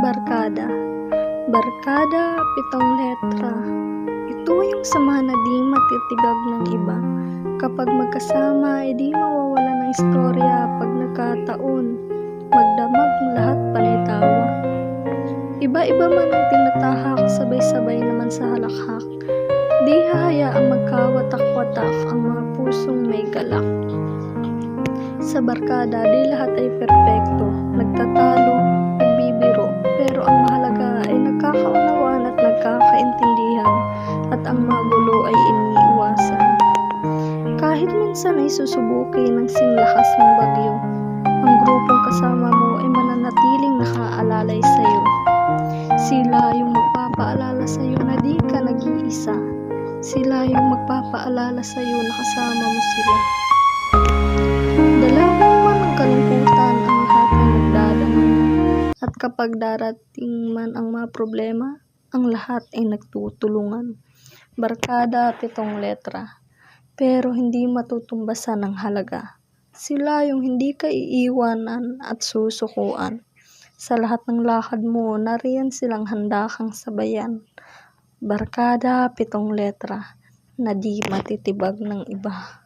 Barkada. Barkada, 7 letra. Ito yung sama na di matitibag ng iba. Kapag magkasama, di mawawala ng istorya. Pag nagkataon, magdamag lahat panitawa. Iba-iba man ang tinatahak, sabay-sabay naman sa halakhak. Di hahayaang magkawatak-watak ang mga pusong may galak. Sa barkada, di lahat ay perpekto. Nagtatalo, nagbibiro, pero ang mahalaga ay nagkakaunawaan at nagkakaintindihan, at ang magulo ay iniiwasan. Kahit minsan ay susubukin ng singlakas ng bagyo, ang grupong kasama mo ay mananatiling nakaalalay sa'yo. Sila yung magpapaalala sa'yo na di ka nag-iisa. Sila yung magpapaalala sa'yo na kasama mo sila. Dalawa man ang kalungkutan, ang lahat ay nagdadama. At kapag darating man ang mga problema, ang lahat ay nagtutulungan. Barkada, 7 letra. Pero hindi matutumbasan ng halaga. Sila yung hindi ka iiwanan at susukuan. Sa lahat ng lakad mo, nariyan silang handa kang sabayan. Barkada, 7 letra, na di matitibag ng iba.